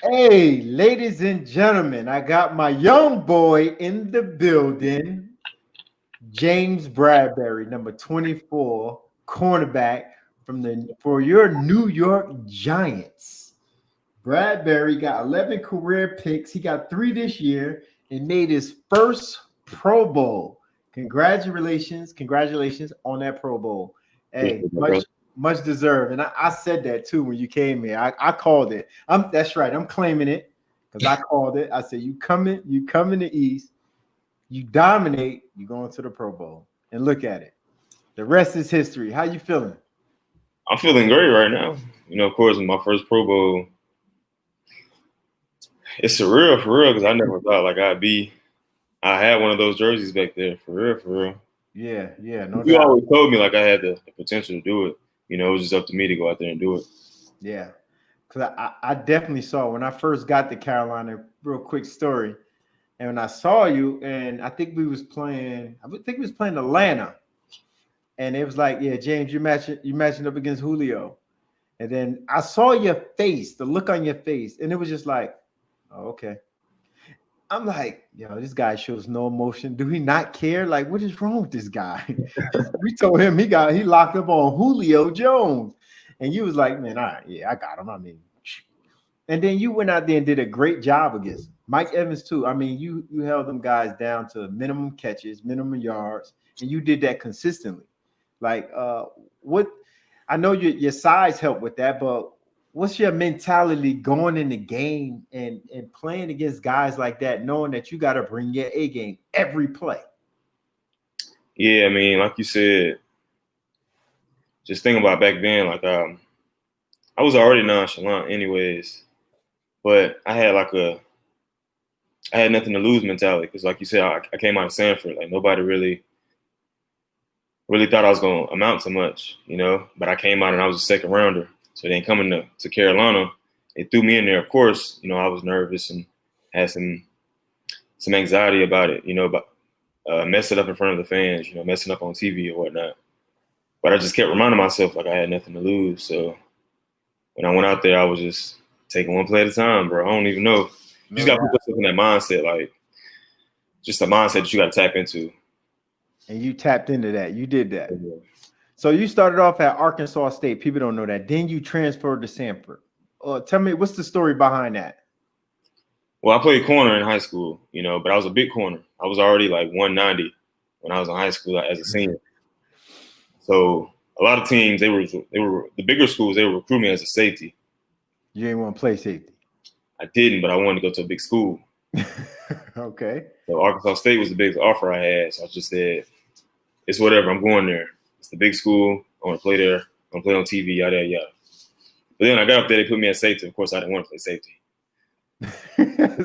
Hey, ladies and gentlemen, I got my young boy in the building, James Bradberry, number 24, cornerback for your New York Giants. Bradberry got 11 career picks. He got 3 this year and made his first Pro Bowl. Congratulations on that Pro Bowl. Hey, much deserved. And I said that too when you came here. I called it. That's right. I'm claiming it because I called it. I said you come in the East, you dominate, you go into the Pro Bowl. And look at it. The rest is history. How you feeling? I'm feeling great right now. Of course, in my first Pro Bowl, it's surreal for real because I never thought like I had one of those jerseys back there for real. Yeah, no you doubt. always told me like I had the potential to do it. It was just up to me to go out there and do it. Yeah, because I definitely saw when I first got to Carolina. Real quick story, and when I saw you, and I think we was playing Atlanta, and it was like, yeah, James, you matching up against Julio, and then I saw your face, the look on your face, and it was just like, oh, okay. I'm like, this guy shows no emotion. Do he not care? Like, what is wrong with this guy? We told him he locked up on Julio Jones. And you was like, man, all right, yeah, I got him. I mean, and then you went out there and did a great job against Mike Evans, too. I mean, you held them guys down to minimum catches, minimum yards, and you did that consistently. Like, what I know your size helped with that, but what's your mentality going in the game and playing against guys like that, knowing that you got to bring your A game every play? Yeah, I mean, like you said, just think about back then, like I was already nonchalant anyways, but I had nothing to lose mentality because like you said, I came out of Samford. Like nobody really thought I was going to amount to much, but I came out and I was a second rounder. So then coming to Carolina, they threw me in there. Of course, I was nervous and had some anxiety about it, about messing up in front of the fans, messing up on TV or whatnot. But I just kept reminding myself like I had nothing to lose. So when I went out there, I was just taking one play at a time, bro. I don't even know. You just got to put yourself in that mindset, like just a mindset that you got to tap into. And you tapped into that. You did that. Yeah. So you started off at Arkansas State. People don't know that. Then you transferred to Samford. Tell me, what's the story behind that? Well, I played corner in high school, but I was a big corner. I was already like 190 when I was in high school as a senior. So a lot of teams, they were the bigger schools, they were recruiting me as a safety. You didn't want to play safety? I didn't, but I wanted to go to a big school. Okay. So Arkansas State was the biggest offer I had. So I just said, it's whatever. I'm going there. It's the big school. I want to play there. I want to play on TV, yada, yada. But then I got up there. They put me at safety. Of course, I didn't want to play safety.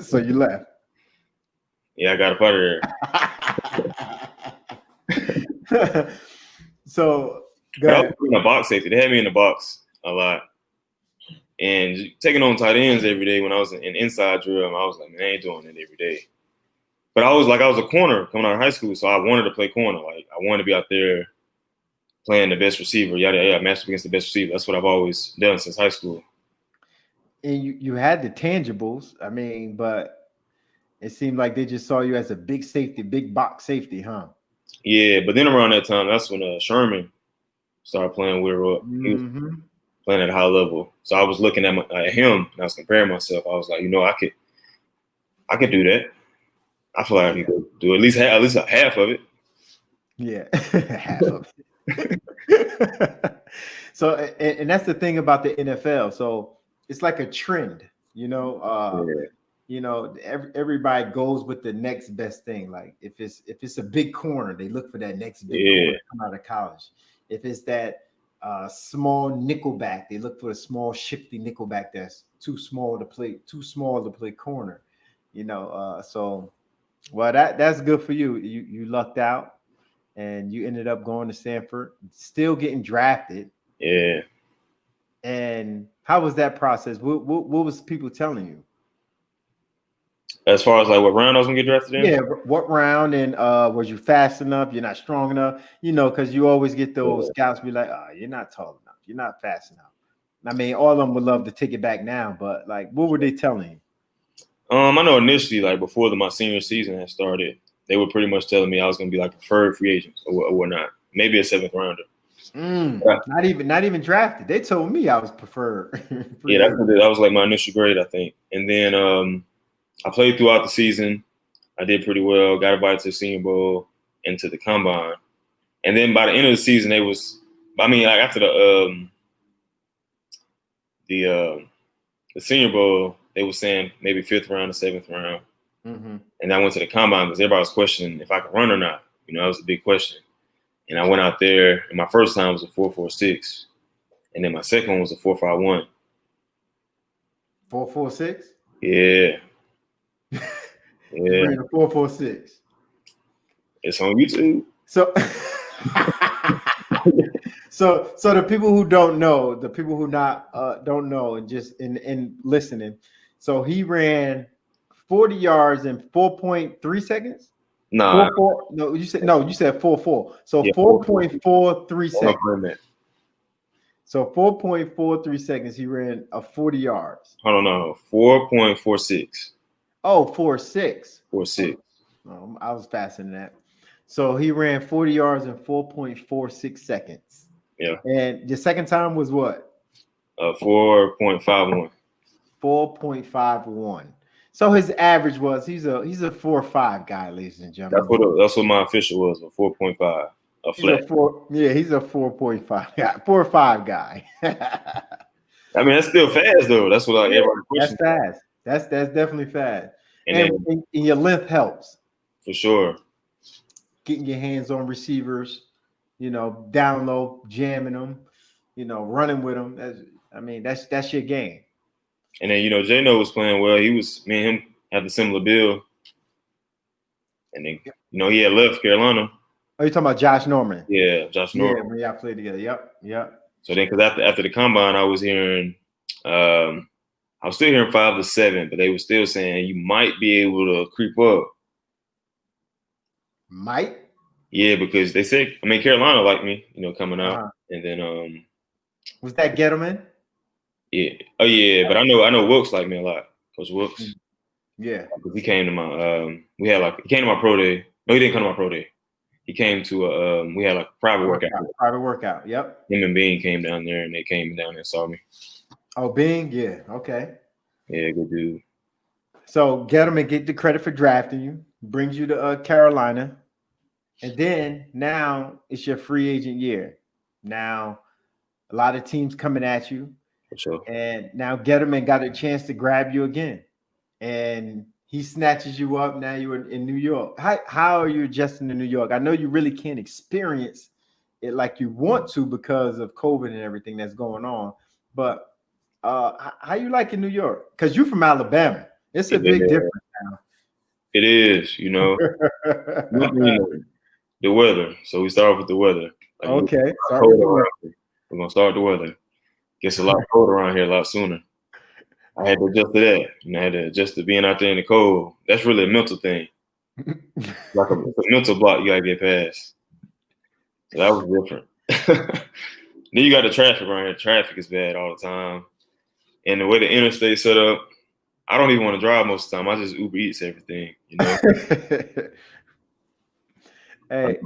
So you left? Yeah, I got up out of there. So I was in a box safety. They had me in the box a lot. And taking on tight ends every day when I was in inside drill, I was like, man, I ain't doing it every day. But I was a corner coming out of high school, so I wanted to play corner. Like I wanted to be out there playing the best receiver, yada yada, matched against the best receiver. That's what I've always done since high school. And you had the tangibles, I mean, but it seemed like they just saw you as a big safety, big box safety, huh? Yeah, but then around that time, that's when Sherman started playing with her up. He was playing at a high level. So I was looking at him and I was comparing myself. I was like, I could do that. I feel like I could do at least half of it. Yeah, half of it. So, and that's the thing about the NFL. So it's like a trend, everybody goes with the next best thing. Like if it's a big corner, they look for that next big corner come out of college. If it's that small nickelback, they look for a small shifty nickelback that's too small to play corner. So well that's good for you. You lucked out and you ended up going to Samford, still getting drafted. Yeah. And how was that process? What was people telling you? As far as like what round I was gonna get drafted in? Yeah, what round, and was you fast enough? You're not strong enough, because you always get those scouts be like, "Oh, you're not tall enough. You're not fast enough." I mean, all of them would love to take it back now, but like, what were they telling you? I know initially, like before my senior season had started, they were pretty much telling me I was going to be like preferred free agent or whatnot, maybe a 7th rounder. Not even drafted. They told me I was preferred. Yeah, that was like my initial grade, I think. And then I played throughout the season. I did pretty well. Got invited to the Senior Bowl and to the Combine. And then by the end of the season, after the Senior Bowl, they were saying maybe 5th round or 7th round. Mm-hmm. And I went to the Combine because everybody was questioning if I could run or not. That was a big question. And I went out there, and my first time was a 4.46, and then my second one was a 4.51. 4.46? Yeah. Yeah. 4.46. It's on YouTube. So so the people who don't know, don't know, and just in listening, so he ran 40 yards in 4.3 seconds. No, you said 4.4. So yeah, 4.43 seconds. So 4.43 seconds, he ran a 40 yards. I don't know, 4.46. Oh, 4.6. 4.6. Oh, I was faster than that. So he ran 40 yards in 4.46 seconds. Yeah. And the second time was what? 4.51. 4.51. So his average was he's a 4.5 guy, ladies and gentlemen. That's what my official was, a 4.5. A flat. He's a 4.5 guy, 4.5 guy. I mean, that's still fast though. That's what everybody questions. That's fast. That's definitely fast. And your length helps. For sure. Getting your hands on receivers, down low, jamming them, running with them. That's your game. And then, J-No was playing well. Me and him have a similar build. And then, he had left Carolina. Oh, you talking about Josh Norman? Yeah, Josh Norman. Yeah, when y'all played together. Yep. So then, because after the Combine, I was hearing, I was still hearing 5 to 7, but they were still saying you might be able to creep up. Might? Yeah, because they said, Carolina liked me, coming out. Uh-huh. And then was that Gettleman? Yeah. Oh yeah, but I know Wilkes liked me a lot. Coach Wilkes. Yeah. Because he came to my he came to my pro day. No, he didn't come to my pro day. He came to we had like a private workout. Private workout, yep. Him and Bean came down there and they came down there and saw me. Oh, Bean, yeah, okay. Yeah, good dude. So Gettleman get the credit for drafting you, brings you to Carolina. And then now it's your free agent year. Now a lot of teams coming at you. For sure. And now Gettleman got a chance to grab you again. And he snatches you up. Now you're in New York. How are you adjusting to New York? I know you really can't experience it like you want to because of COVID and everything that's going on. But how you like in New York? Because you're from Alabama. It's a big difference now. It is, the weather. So we start with the weather. Like, okay. We're going to start the weather. Gets a lot colder around here a lot sooner. I had to adjust to that. I had to adjust to being out there in the cold. That's really a mental thing. Like a mental block you got to get past. So that was different. Then you got the traffic around here. Traffic is bad all the time. And the way the interstate set up, I don't even want to drive most of the time. I just Uber Eats everything, Hey.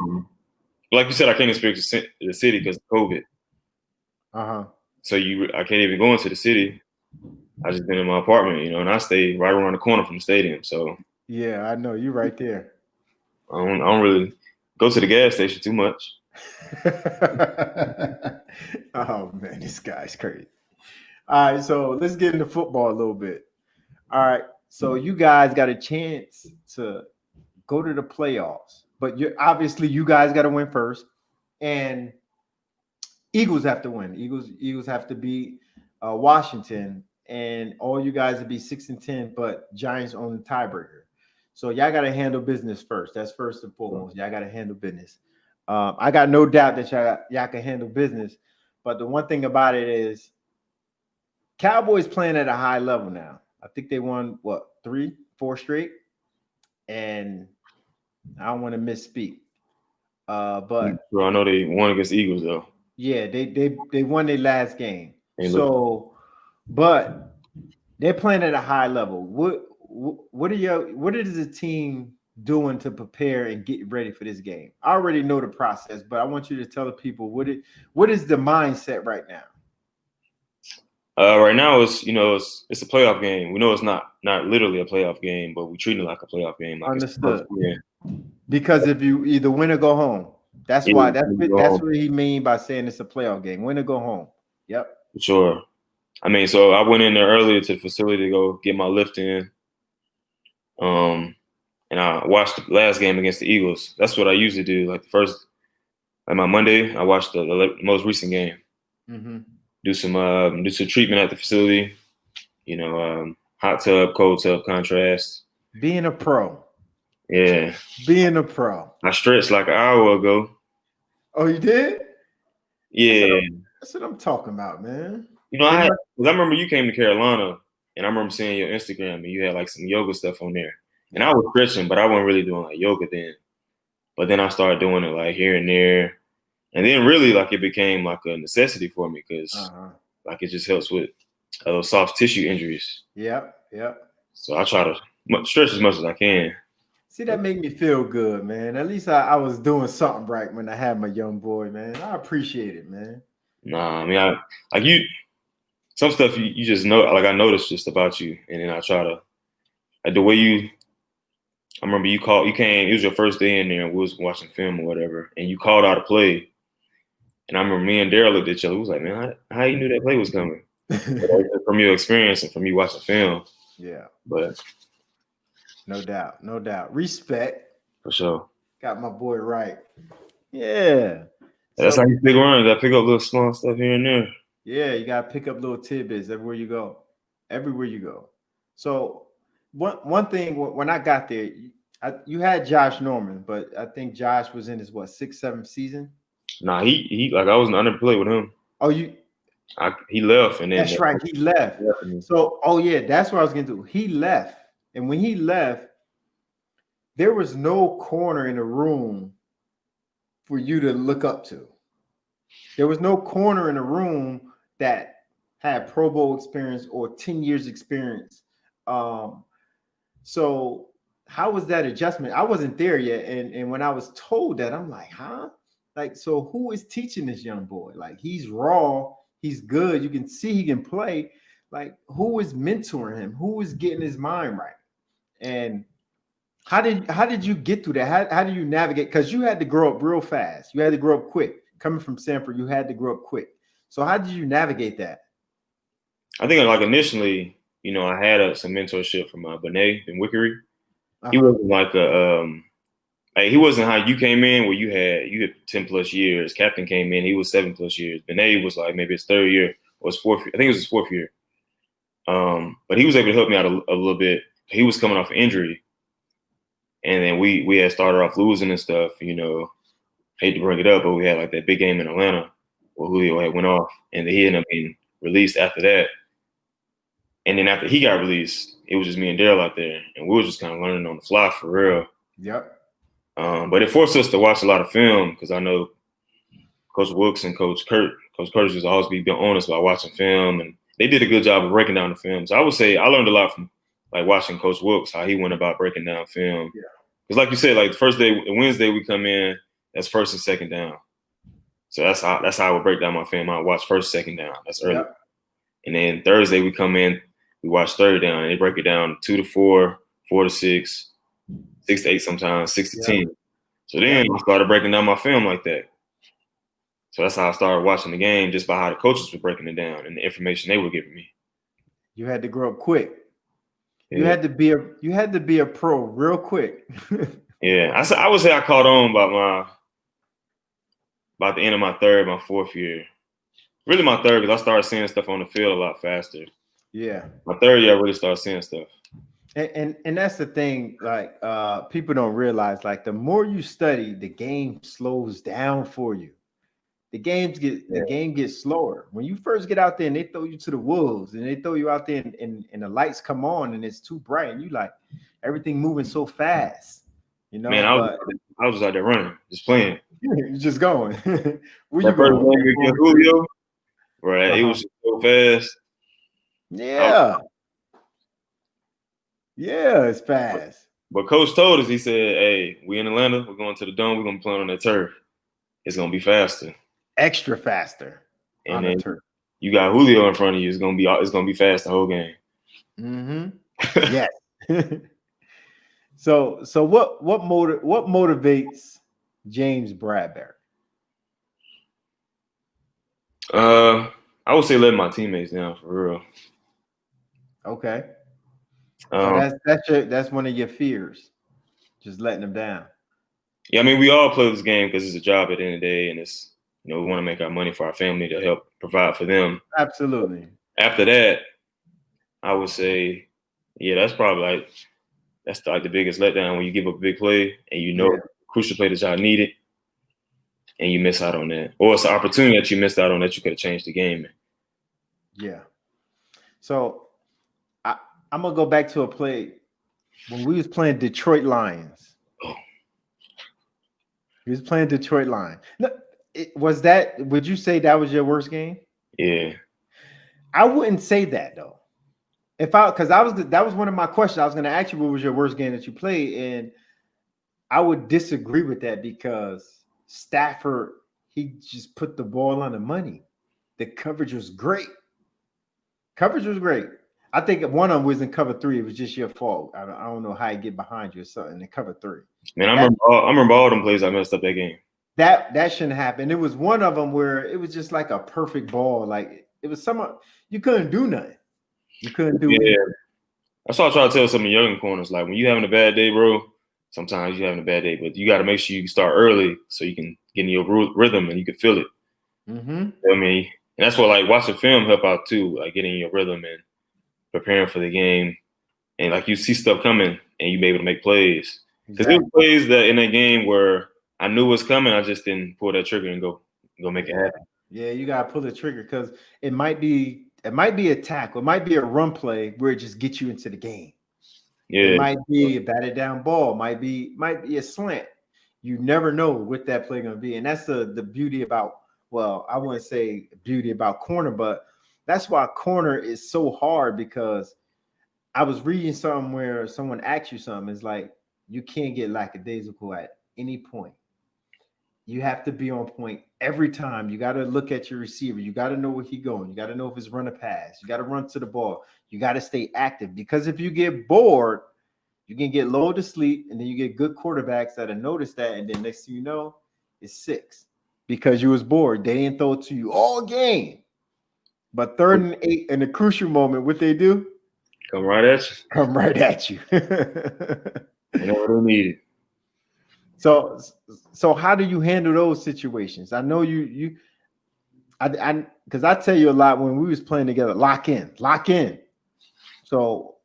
Like you said, I can't experience the city because of COVID. Uh-huh. So I can't even go into the city. I just been in my apartment, and I stay right around the corner from the stadium. So yeah, I know you're right there. I don't really go to the gas station too much. Oh man, this guy's crazy. All right, so let's get into football a little bit. All right, so you guys got a chance to go to the playoffs, but you guys got to win first, and Eagles have to win. Eagles have to beat Washington, and all you guys would be 6-10, but Giants own the tiebreaker. So y'all got to handle business first. That's first and foremost. Y'all got to handle business. I got no doubt that y'all can handle business, but the one thing about it is Cowboys playing at a high level now. I think they won 3-4 straight, and I don't want to misspeak. But I know they won against the Eagles though. Yeah, they won their last game. So, but they're playing at a high level. What is the team doing to prepare and get ready for this game? I already know the process, but I want you to tell the people what is the mindset right now? Right now, it's a playoff game. We know it's not literally a playoff game, but we treat it like a playoff game. Like Understood. Because if you either win or go home, that's what he mean by saying it's a playoff game. Win or go home. Yep. For sure. I mean, so I went in there earlier to the facility to go get my lift in. And I watched the last game against the Eagles. That's what I usually do. Like my Monday, I watched the most recent game. Mm-hmm. Do some treatment at the facility. Hot tub, cold tub contrast. Being a pro. Yeah. Being a pro. I stretched like an hour ago. Oh, you did? Yeah. That's what I'm talking about, man. I remember you came to Carolina, and I remember seeing your Instagram, and you had like some yoga stuff on there. And I was stretching, but I wasn't really doing like yoga then. But then I started doing it like here and there. And then really like it became like a necessity for me because like it just helps with those soft tissue injuries. Yep. So I try to stretch as much as I can. See, that made me feel good, man. At least I was doing something right when I had my young boy, man. I appreciate it, man. Nah, I mean, some stuff you just know, like I noticed just about you. And then I try to, like the way I remember you came, it was your first day in there and we was watching film or whatever. And you called out a play. And I remember me and Daryl looked at each other. We was like, man, how you knew that play was coming? From your experience and from you watching film. Yeah. But no doubt. Respect. For sure. Got my boy right. Yeah. That's how you pick around. You got to pick up little small stuff here and there. Yeah, you got to pick up little tidbits everywhere you go. So one thing, when I got there, you had Josh Norman, but I think Josh was in his, 6th, 7th season? Nah, he like I never played with him. Oh, he left and then that's right, he left. So that's what I was gonna do. He left, and when he left, there was no corner in the room for you to look up to. There was no corner in the room that had Pro Bowl experience or 10 years experience. So how was that adjustment? I wasn't there yet, and when I was told that, I'm like, huh? Like, so who is teaching this young boy? Like, he's raw, he's good. You can see he can play. Like, who is mentoring him? Who is getting his mind right? And how did you get through that? How do you navigate? Because you had to grow up real fast. You had to grow up quick. Coming from Samford, you had to grow up quick. So how did you navigate that? I think like initially, I had some mentorship from Benet and Wickery. He wasn't like he wasn't how you came in where you had 10 plus years. Captain came in, he was 7 plus years. Benet was like maybe his 3rd year or his 4th year. I think it was his 4th year. But he was able to help me out a little bit. He was coming off an injury. And then we had started off losing and stuff, hate to bring it up, but we had like that big game in Atlanta where Julio had went off and he ended up being released after that. And then after he got released, it was just me and Daryl out there and we were just kind of learning on the fly for real. Yep. But it forced us to watch a lot of film because I know Coach Wilkes and Coach Curtis was always be on us about watching film, and they did a good job of breaking down the film. So I would say I learned a lot from like watching Coach Wilkes, how he went about breaking down film. Yeah. Because like you said, like Wednesday we come in, that's 1st and 2nd down. So that's how I would break down my film. I watch 1st, 2nd down. That's early. Yep. And then Thursday we come in, we watch 3rd down, and they break it down 2 to 4, 4 to 6. 6 to 8 sometimes, 6 to 10. So then I started breaking down my film like that. So that's how I started watching the game, just by how the coaches were breaking it down and the information they were giving me. You had to grow up quick. Yeah. You had to be a pro real quick. Yeah, I would say I caught on about the end of my 4th year. Really my 3rd, because I started seeing stuff on the field a lot faster. Yeah. My 3rd year, I really started seeing stuff. And that's the thing, like people don't realize, like the more you study, the game slows down for you. The game gets slower. When you first get out there and they throw you to the wolves and they throw you out there and the lights come on and it's too bright and you like everything moving so fast. Man, I was just out there running, just playing. You're just going. Where you going? Against Julio, Right, it was just so fast. Yeah. Yeah, it's fast. But Coach told us, he said, "Hey, we in Atlanta. We're going to the Dome. We're gonna be playing on that turf. It's gonna be faster. Extra faster And on the then turf. you got Julio in front of you. It's gonna be fast the whole game." Mm-hmm. Yes. So what motivates James Bradberry? I would say letting my teammates down for real. Okay. So that's one of your fears, just letting them down. Yeah, I mean, we all play this game because it's a job at the end of the day, and it's we want to make our money for our family to help provide for them. Absolutely. After that, I would say, yeah, that's probably that's like the biggest letdown when you give up a big play and crucial play that y'all needed, and you miss out on that, or it's an opportunity that you missed out on that you could have changed the game. Yeah. So I'm gonna go back to a play when we was playing Detroit Lions. Oh. We was playing Detroit Lions. No, would you say that was your worst game? Yeah. I wouldn't say that though. That was one of my questions. I was going to ask you what was your worst game that you played, and I would disagree with that because Stafford, he just put the ball on the money. The coverage was great. I think one of them was in cover 3. It was just your fault. I don't know how you get behind you or something in cover 3. Man, I remember all them plays I messed up that game. That shouldn't happen. It was one of them where it was just like a perfect ball. Like it was you couldn't do nothing. You couldn't do anything. That's what I try to tell some of the young corners. Like when you having a bad day, bro, sometimes you're having a bad day, but you got to make sure you start early so you can get in your rhythm and you can feel it. Mm-hmm. You know what I mean? And that's what like watching film help out too, like getting in your rhythm and preparing for the game. And like you see stuff coming and you be able to make plays. Because there were plays that in that game where I knew it was coming, I just didn't pull that trigger and go make it happen. Yeah, you gotta pull the trigger because it might be a tackle, it might be a run play where it just gets you into the game. Yeah, it might be a batted down ball, might be a slant. You never know what that play gonna be, and that's the beauty about. Well, I wouldn't say beauty about corner, but that's why corner is so hard because I was reading something where someone asked you something. It's like you can't get lackadaisical at any point. You have to be on point every time. You got to look at your receiver. You got to know where he's going. You got to know if it's run a pass. You got to run to the ball. You got to stay active because if you get bored, you can get lulled to sleep, and then you get good quarterbacks that'll notice that, and then next thing you know, it's 6 because you was bored. They didn't throw it to you all game. But 3rd and 8 in the crucial moment, what they do? Come right at you. Come right at you. Whenever they need it. So how do you handle those situations? I know because I tell you a lot when we was playing together, lock in. So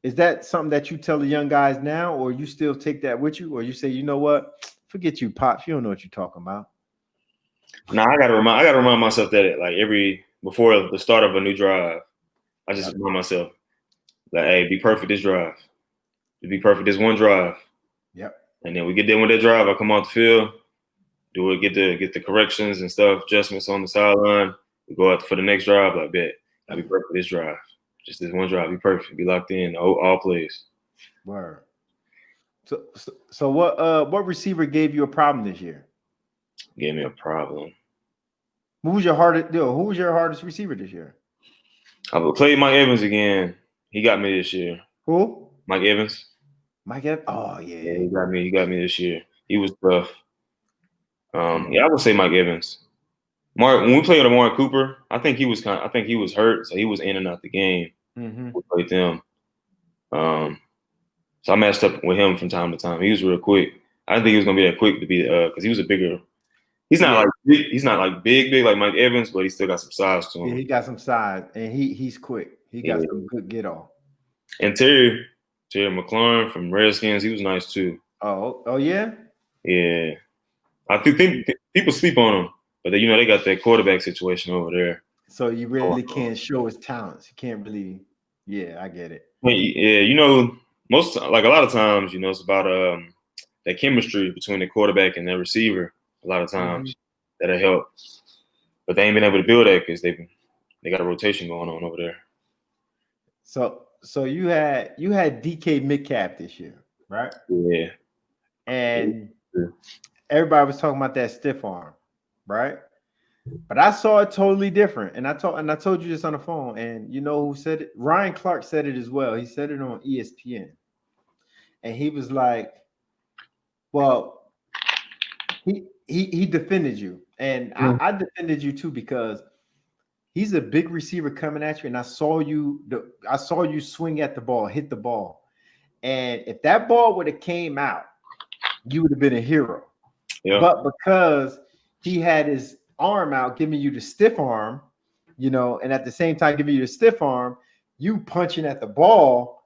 is that something that you tell the young guys now, or you still take that with you, or you say, you know what, forget you, Pops, you don't know what you're talking about? No, I gotta remind myself that before the start of a new drive, I just remind myself that hey, be perfect this drive. Be perfect this one drive. Yep. And then we get done with that drive. I come off the field, get the corrections and stuff, adjustments on the sideline. We go out for the next drive. Like bet, I'll be perfect this drive. Just this one drive, be perfect, be locked in, all plays. Word. So what receiver gave you a problem this year? Gave me a problem. Who was your hardest receiver this year? I played Mike Evans again. He got me this year. Who? Mike Evans. Mike Evans? Oh, yeah. Yeah, he got me this year. He was tough. Yeah, I would say Mike Evans. When we played with Amari Cooper, I think he was hurt, so he was in and out the game. Mm-hmm. We played them. So I matched up with him from time to time. He was real quick. I didn't think he was gonna be that quick to be because he was a bigger. He's not like big like Mike Evans, but he still got some size to him. Yeah, he got some size, and he's quick. He got some good get off. And Terry McLaurin from Redskins, he was nice too. Oh yeah. Yeah, I think people sleep on him, but they got that quarterback situation over there. So you really can't show his talents. You can't really. Yeah, I get it. Yeah, most a lot of times, it's about that chemistry between the quarterback and the receiver. A lot of times that'll help. but they ain't been able to build that because they got a rotation going on over there. So you had DK Metcalf this year, right? Yeah. And everybody was talking about that stiff arm, right? But I saw it totally different. And I told you this on the phone. And you know who said it? Ryan Clark said it as well. He said it on ESPN. And he was like, well, he defended you. And I defended you too, because he's a big receiver coming at you. And I saw you swing at the ball, hit the ball. And if that ball would have came out, you would have been a hero. Yeah. But because he had his arm out, giving you the stiff arm, and at the same time giving you the stiff arm, you punching at the ball,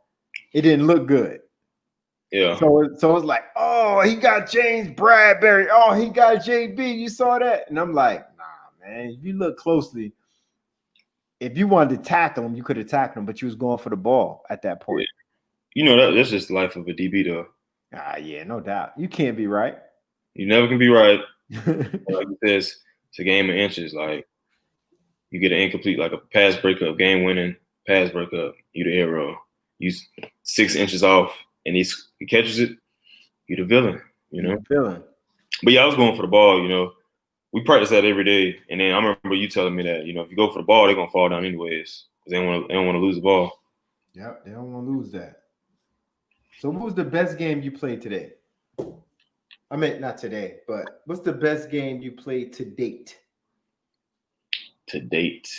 it didn't look good. Yeah. So it's like, oh, he got James Bradberry. Oh, he got JB. You saw that? And I'm like, nah, man. If you look closely, if you wanted to tackle him, you could have tackled him, but you was going for the ball at that point. Yeah. That's just the life of a DB, though. Yeah, no doubt. You can't be right. You never can be right. Like this, it's a game of inches. Like, you get an incomplete, like a pass breakup, game-winning pass breakup, you the hero. You 6 inches off, and he catches it, you the villain, Villain. But yeah, I was going for the ball, We practice that every day. And then I remember you telling me that, if you go for the ball, they're going to fall down anyways, because they don't want to lose the ball. Yep, they don't want to lose that. So what was the best game you played today? I mean, not today, but what's the best game you played to date? To date?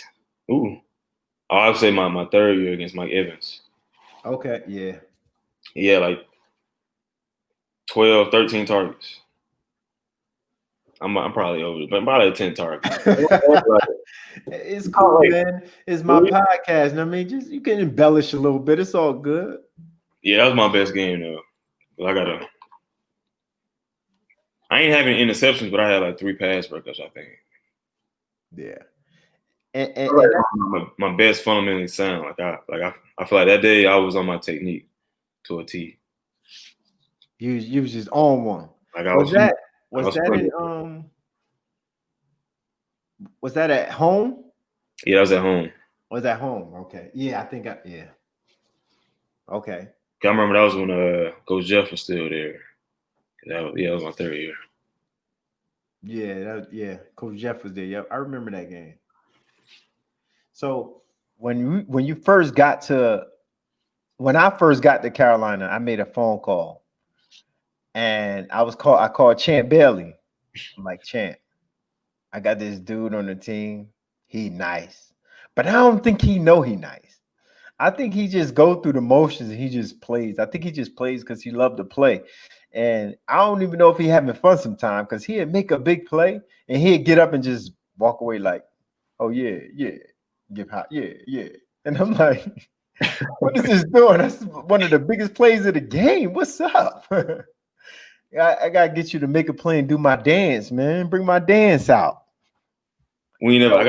Ooh. I would say my third year against Mike Evans. Okay, yeah. Yeah, like 12, 13 targets. I'm probably over it, but probably 10 targets. It's cool, man. It's my podcast. And I mean, just you can embellish a little bit. It's all good. Yeah, that was my best game, though. I ain't having interceptions, but I had like 3 pass breakups, I think. Yeah. And my best fundamentally sound. I feel like that day I was on my technique to a T. You was just on one. Like was that at home? Yeah, that was at home. Was at home? Okay. Yeah, I think okay. I remember that was when Coach Jeff was still there. That was my third year. Yeah, Coach Jeff was there. Yep, I remember that game. So when I first got to Carolina, I made a phone call, and I called Champ Bailey. I'm like, Champ, I got this dude on the team. He nice, but I don't think he nice. I think he just go through the motions and he just plays. I think he just plays because he loved to play. And I don't even know if he having fun sometimes, because he'd make a big play and he'd get up and just walk away like, oh, yeah, give hot, yeah. And I'm like, what is this doing? That's one of the biggest plays of the game. What's up? I got to get you to make a play and do my dance, man. Bring my dance out. I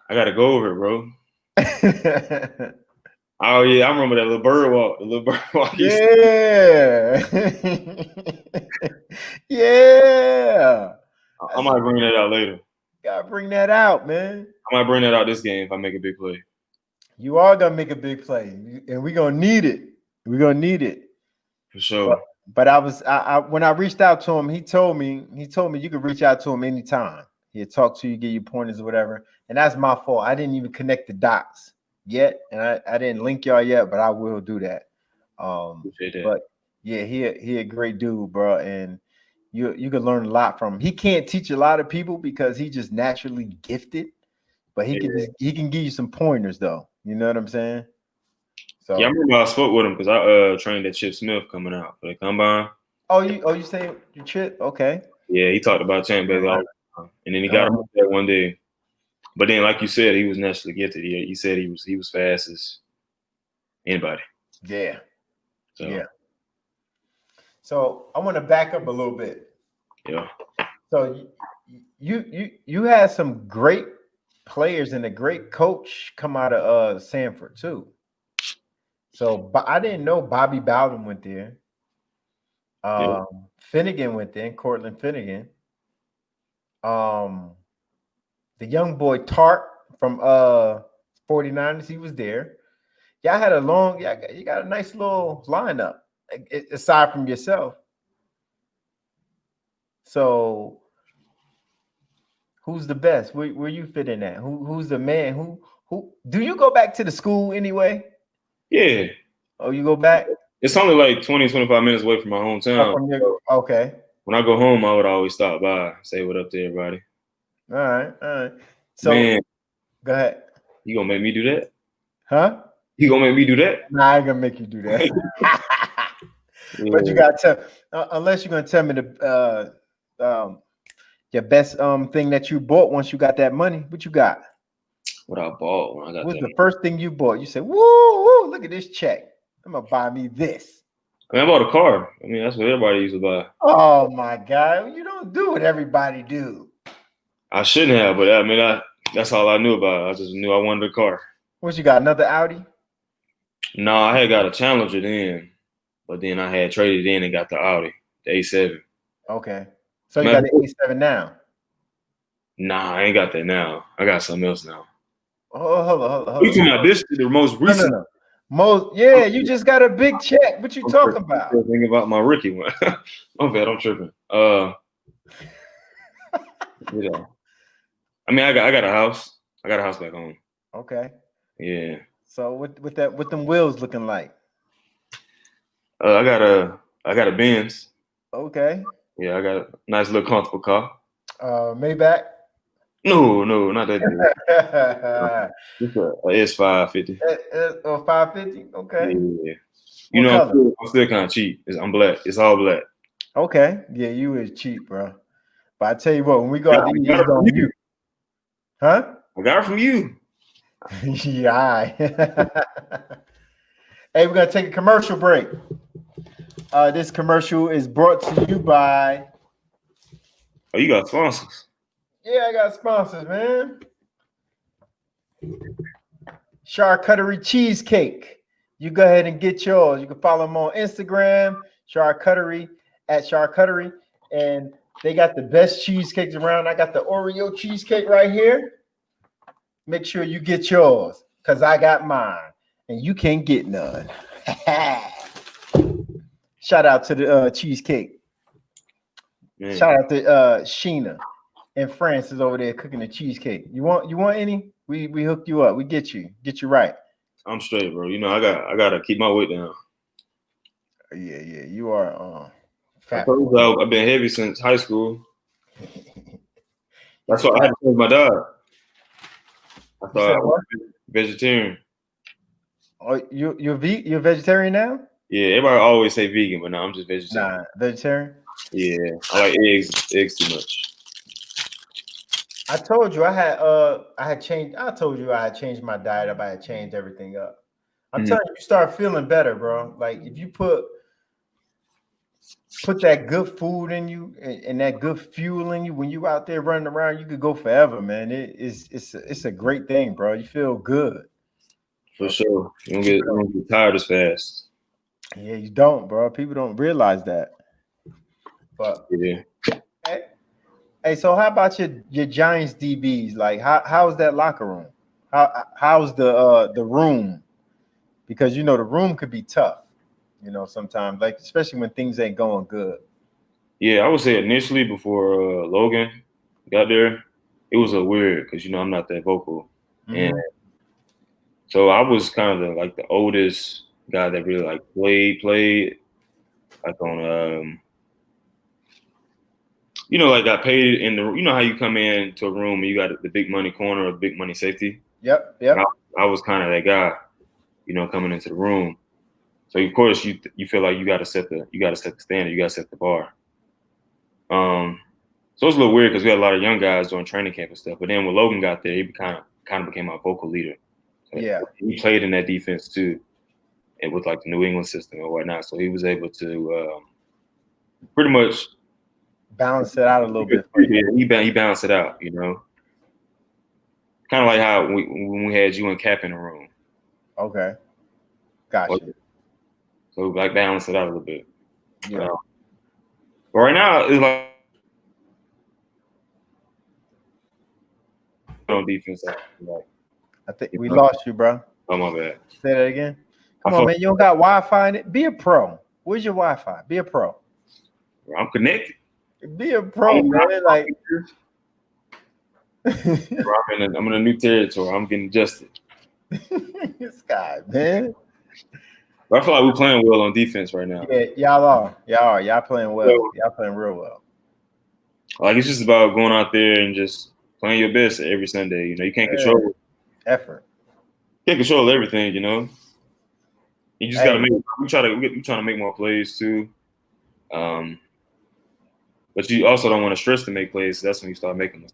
got to go over it, bro. Oh, yeah, I remember that little bird walk. Yeah. Yeah. I might bring that out later. Gotta bring that out, man. I might bring that out this game if I make a big play. You are going to make a big play, and we're going to need it. We're going to need it. For sure. But when I reached out to him, he told me you could reach out to him anytime. He'd talk to you, give you pointers or whatever. And that's my fault. I didn't even connect the dots yet, and I didn't link y'all yet, but I will do that. But yeah, he a great dude, bro, and you can learn a lot from him. He can't teach a lot of people because he just naturally gifted, but he can give you some pointers though. You know what I'm saying? So yeah, I remember I spoke with him because I trained at Chip Smith coming out for the combine. Oh, you saying your Chip? Okay. Yeah, he talked about Champ Bailey all the time, and then he got him up there one day. But then, like you said, he was naturally gifted. He said he was fast as anybody. Yeah. So. Yeah. So I want to back up a little bit. Yeah. So you had some great players and a great coach come out of Samford too. So, but I didn't know Bobby Bowden went there. Finnegan went there, Cortland Finnegan. the young boy Tart from 49ers. He was there. Y'all had a long. You got a nice little lineup aside from yourself. So, who's the best? Where you fit in at? Who's the man? Who? Do you go back to the school anyway? Yeah. Oh, you go back? It's only like 20, 25 minutes away from my hometown. Okay. When I go home, I would always stop by, say what up to everybody. All right. So, man, go ahead. You gonna make me do that? Huh? You gonna make me do that? Nah, I ain't gonna make you do that. Yeah. But you gotta tell, unless you're gonna tell me the your best thing that you bought once you got that money. What you got? What I bought when I got. What's the first thing you bought? You said, "Woo, look at this check. I'm gonna buy me this." I mean, I bought a car. I mean, that's what everybody used to buy. Oh my God, you don't do what everybody do. I shouldn't have, but I mean, that's all I knew about. I just knew I wanted a car. What you got? Another Audi? No, I had got a Challenger then, but then I had traded in and got the Audi, the A7. Okay, so you got the A7 now? Nah, I ain't got that now. I got something else now. Oh, hold on. You talking about this? The most recent. No. Yeah, you just got a big check. What you talking about? Thinking about my rookie one. My bad, I'm tripping. Yeah. I mean, I got a house. I got a house back home. Okay. Yeah. So what them wheels looking like? I got a Benz. Okay. Yeah, I got a nice little comfortable car. Maybach? No, not that big. It's a S550. 550? Okay. Yeah. You know, I'm still kind of cheap. I'm black. It's all black. Okay. Yeah, you is cheap, bro. But I tell you what, when we go out to eat, it's on you. Huh? I got it from you. Yeah. Hey, we're gonna take a commercial break. This commercial is brought to you by. Oh, you got sponsors? Yeah, I got sponsors, man. Charcuterie Cheesecake. You go ahead and get yours. You can follow them on Instagram, Charcuterie at Charcuterie, and they got the best cheesecakes around. I got the Oreo cheesecake right here. Make sure you get yours, because I got mine, and you can't get none. Shout out to the cheesecake. Man. Shout out to Sheena and Francis over there cooking the cheesecake. You want any? We hooked you up. We get you right. I'm straight, bro. You know, I gotta keep my weight down. Yeah. You are fat. I've been heavy since high school. That's why I had to change my diet. I thought I was vegetarian. Oh, you're vegetarian now? Yeah, everybody always say vegan, but no, I'm just vegetarian. Nah, vegetarian? Yeah, I like eggs too much. I told you I had changed my diet up. I had changed everything up. I'm telling you start feeling better, bro. Like if you put that good food in you and that good fuel in you, when you out there running around, you could go forever, man. It's a great thing, bro. You feel good. For sure. You don't get tired as fast. Yeah, you don't, bro. People don't realize that. But yeah. Hey, so how about your Giants DBs? Like how's that locker room? How's the room? Because the room could be tough, sometimes, like especially when things ain't going good. Yeah, I would say initially before Logan got there, it was a weird because I'm not that vocal. And so I was kind of like the oldest guy that really like played like on like got paid in the how you come in to a room and you got the big money corner or big money safety. Yep. I was kind of that guy, coming into the room. So of course you feel like you got to set the standard, you got to set the bar. So it's a little weird because we had a lot of young guys doing training camp and stuff. But then when Logan got there, he kind of became our vocal leader. So yeah, he played in that defense too, and with like the New England system and whatnot. So he was able to pretty much balance it out a little bit. He balanced it out, kind of like how when we had you and Cap in the room. Okay, gotcha. So like balance it out a little bit. Yeah. But right now it's like on defense. I think we lost you, bro. Oh, my bad. Say that again. Come on, man. You don't got Wi-Fi in it? Be a pro. Where's your Wi-Fi? Be a pro. I'm connected. Be a pro, man. Like I'm in a new territory. I'm getting adjusted. this guy, man. But I feel like we're playing well on defense right now. Yeah, y'all are. Y'all playing well. Y'all playing real well. Like, it's just about going out there and just playing your best every Sunday. You know, you can't control effort. You can't control everything, you know. You just gotta make. We trying to make more plays too. But you also don't want to stress to make plays. So that's when you start making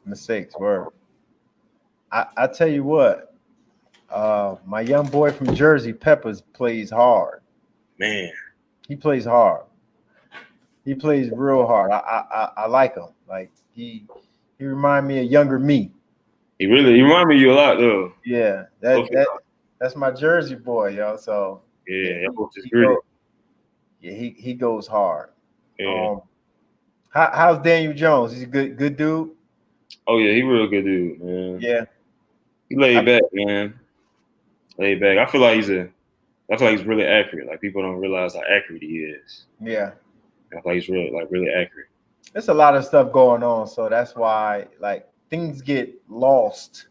mistakes. Word. I tell you what, my young boy from Jersey, Peppers, plays hard. Man, he plays hard. He plays real hard. I like him. Like he remind me of younger me. He remind me of you a lot though. Yeah, that's my Jersey boy, yo. So yeah, he goes hard. Yeah. How's Daniel Jones? He's a good dude. Oh yeah, he real good dude, man. Yeah, he laid back, man. Laid back. I feel like he's really accurate. Like people don't realize how accurate he is. Yeah, I feel like he's really accurate. There's a lot of stuff going on, so that's why like things get lost.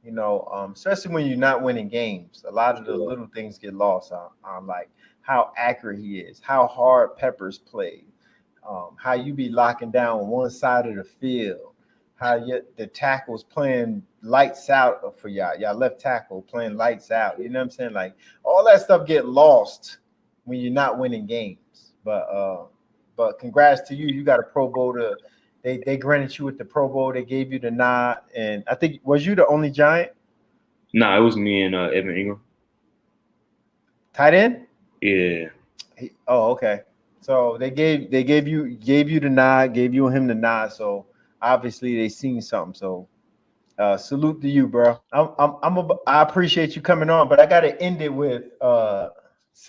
You know, especially when you're not winning games. A lot of the little things get lost on like how accurate he is, how hard Peppers played, how you be locking down one side of the field, how the tackle's playing lights out for y'all left tackle playing lights out. You know what I'm saying? Like all that stuff get lost when you're not winning games. But congrats to you. You got a Pro Bowl They granted you with the Pro Bowl. They gave you the nod, and I think was you the only Giant? Nah, it was me and Evan Ingram. Tight end? Yeah. Okay. So they gave you the nod, gave you and him the nod. So obviously they seen something. So salute to you, bro. I appreciate you coming on, but I got to end it with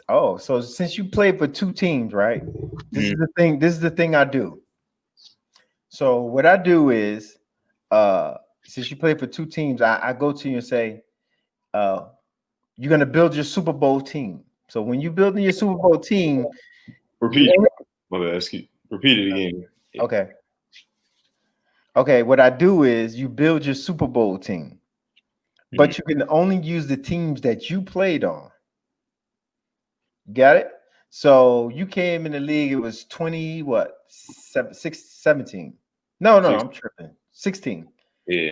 so since you played for two teams, right? This is the thing. This is the thing I do. So what I do is, since you play for two teams, I go to you and say, you're going to build your Super Bowl team. So when you're building your Super Bowl team, repeat it again. Okay. What I do is you build your Super Bowl team, but you can only use the teams that you played on. Got it? So you came in the league. It was 17. No, I'm tripping. 16. Yeah.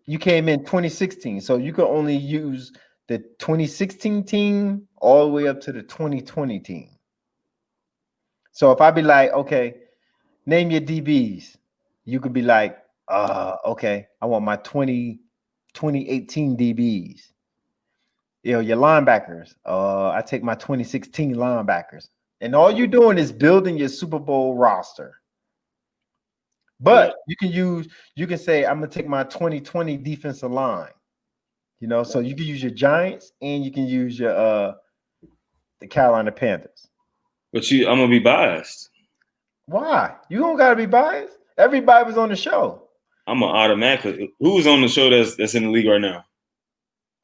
You came in 2016, so you could only use the 2016 team all the way up to the 2020 team. So if I be like, okay, name your DBs, you could be like, okay, I want my 2018 DBs. You know, your linebackers, I take my 2016 linebackers. And all you're doing is building your Super Bowl roster. But you can say, I'm gonna take my 2020 defensive line. You know, so you can use your Giants and you can use your the Carolina Panthers. But I'm gonna be biased. Why? You don't gotta be biased. Everybody was on the show. I'm gonna automatically. Who's on the show that's in the league right now?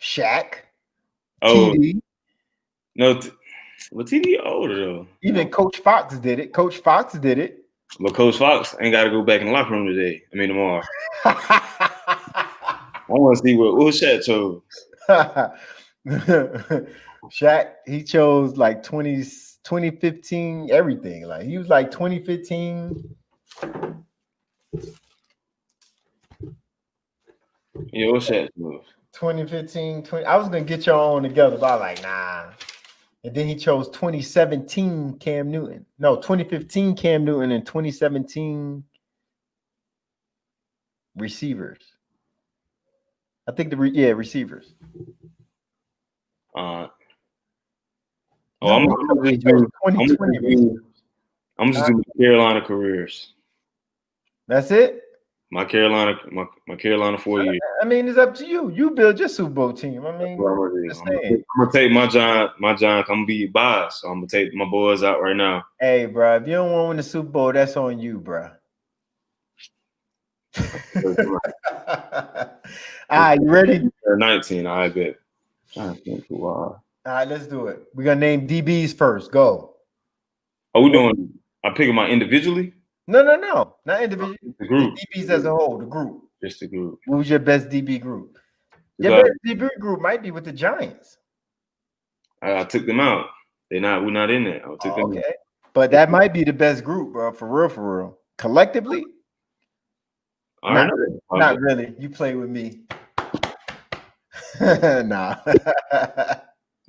Shaq. Oh, TD. No, but TD older though. Even Coach Fox did it. But Coach Fox ain't got to go back in the locker room today. I mean tomorrow. I want to see what Shaq chose. Shaq, he chose like 2015, everything. Like he was like 2015. Yeah, what Shaq chose? 2015, I was gonna get y'all on together, but I was like, nah. And then he chose 2017 Cam Newton. No, 2015 Cam Newton and 2017 receivers. I think receivers. I'm just doing Carolina careers. That's it? My Carolina 4 years. I mean, it's up to you. You build your Super Bowl team. I mean, I'm gonna take my John. I'm gonna be biased. So I'm gonna take my boys out right now. Hey, bro, if you don't want to win the Super Bowl, that's on you, bro. All right, you ready? 19. I bet. Trying to think who are. All right, let's do it. We're gonna name DBs first. Go. Are we doing? I pick them out individually. No, not individual. The group. The DBs as a whole, the group. Just the group. Who's your best DB group? Your best DB group might be with the Giants. I took them out. We're not in there. I took them out. But that might be the best group, bro. For real. Collectively, not really. You play with me. Nah.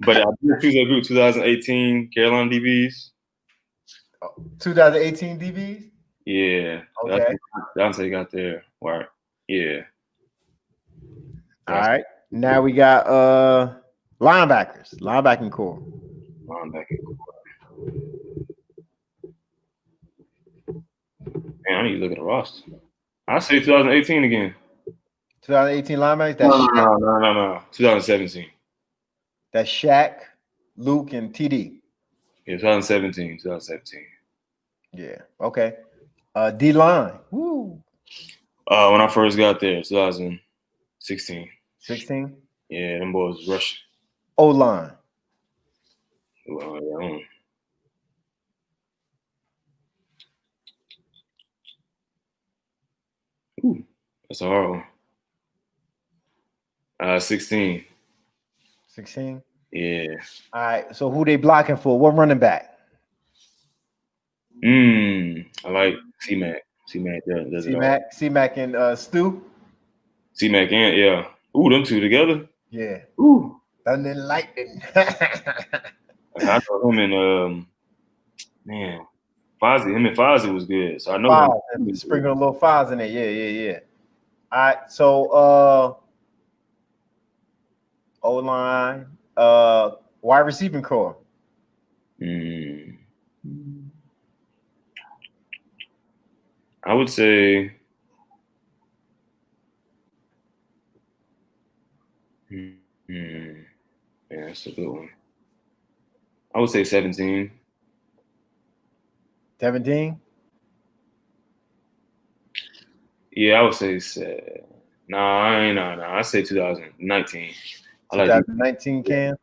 But I did choose that group 2018 Carolina DBs. 2018 DBs? Yeah. Okay. Dante got there. Right. Yeah. All right. Now we got linebackers. Linebacking core. Man, I need to look at the roster. I say 2018 again. 2018 linebackers? No. 2017. That's Shaq, Luke, and TD. Yeah, 2017. Yeah. Okay. D-line. Woo. When I first got there, 2016. 16? Yeah, them boys rushing. O-line. Ooh, that's a hard one. 16. 16? Yeah. All right. So who they blocking for? What running back? I like C-Mac. C-Mac and Stu? C-Mac and, yeah. Ooh, them two together? Yeah. Ooh. Thunder and lightning. I know him and, man, Fozzie. Him and Fozzie was good. So I know him. Sprinkle a little Foz in there. Yeah. All right. So, O-line, wide receiving core. I would say yeah, that's a good one. I would say 17. 17? Yeah, I would say I say 2019. 2019 Cam?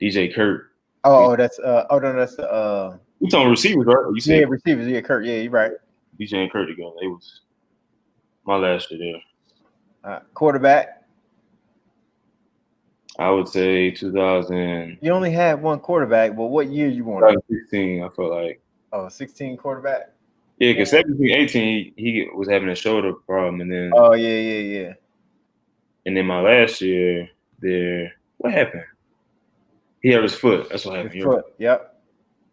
DJ Kurt. That's the You talking receivers, right? You said receivers. Yeah, Kurt. Yeah, you're right. DJ and Kurt together. It was my last year there. Quarterback. I would say 2000. You only had one quarterback, but what year you wanted? 2016, I felt like. 16 quarterback? Yeah, because 17, 18, he was having a shoulder problem. And then. Oh, yeah. And then my last year there, what happened? He hurt his foot. That's what happened. His foot. Yep.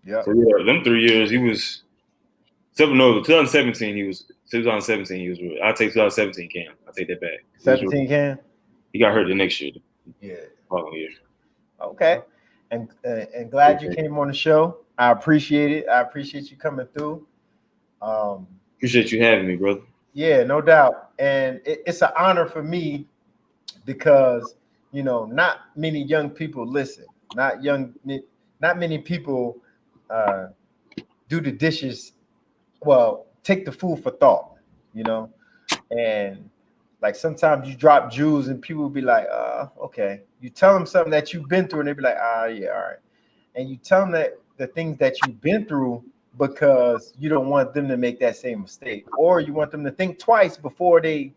So, yeah, them 3 years, he was. 2017, he was. I'll take 2017 Cam. I'll take that back. 17 Cam? He got hurt the next year. Yeah. Following year. Okay. And glad you came on the show. I appreciate it. I appreciate you coming through. Appreciate you having me, brother. Yeah, no doubt. And it's an honor for me because, not many young people listen. Not many people do the dishes. Well, take the food for thought, and like sometimes you drop jewels and people will be like, okay. You tell them something that you've been through and they be like, yeah, all right. And you tell them that the things that you've been through because you don't want them to make that same mistake, or you want them to think twice before they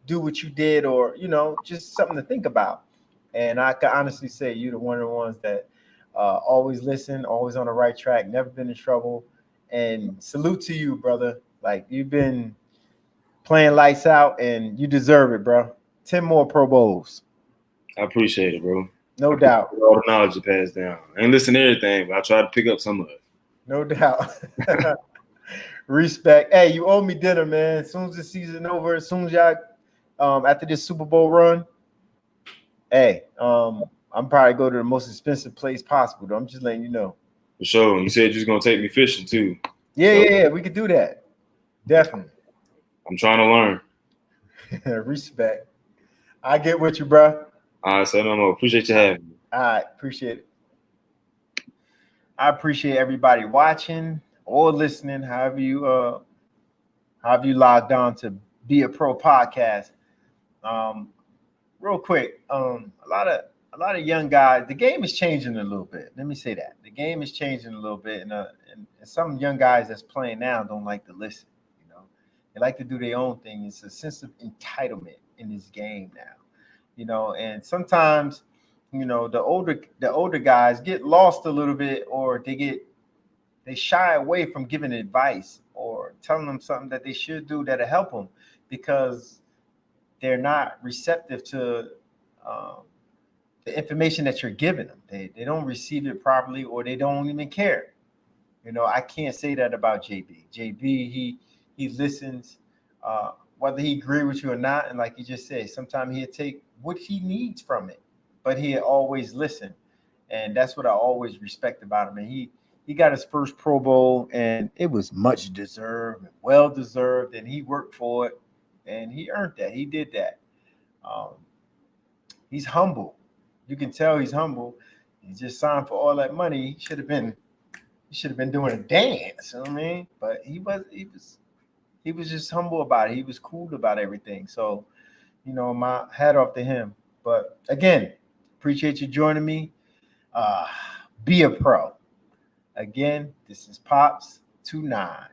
do what you did, or, just something to think about. And I can honestly say you're one of the ones that always listen, always on the right track, never been in trouble. And salute to you, brother. Like, you've been playing lights out and you deserve it, bro. 10 more Pro Bowls. I appreciate it, bro. No doubt. All the knowledge you passed down. I ain't listen to everything, but I try to pick up some of it. No doubt. Respect. Hey, you owe me dinner, man. As soon as the season over, as soon as y'all after this Super Bowl run, hey, I'm probably go to the most expensive place possible, though. I'm just letting you know. For sure. You said you're just gonna take me fishing too. Yeah, we could do that. Definitely. I'm trying to learn. Respect. I get with you, bro. All right, so no more. Appreciate you having me. All right, appreciate it. I appreciate everybody watching or listening, however you logged on to Be a Pro podcast. Real quick, a lot of young guys. The game is changing a little bit. Let me say that the game is changing a little bit, and some young guys that's playing now don't like to listen. You know, they like to do their own thing. It's a sense of entitlement in this game now. You know, and sometimes, you know, the older guys get lost a little bit, or they shy away from giving advice or telling them something that they should do that'll help them, because they're not receptive to the information that you're giving them. They don't receive it properly, or they don't even care. You know, I can't say that about JB. JB, he listens, whether he agree with you or not. And like you just said, sometimes he'll take what he needs from it, but he'll always listen. And that's what I always respect about him. And he got his first Pro Bowl, and it was much deserved, well deserved, and he worked for it, and he earned that. He did that. He's humble. You can tell he's humble. He just signed for all that money. He should have been doing a dance. You know what I mean? But he was just humble about it. He was cool about everything. So, you know, my hat off to him. But again, appreciate you joining me. Be a pro. Again, this is Pops 29.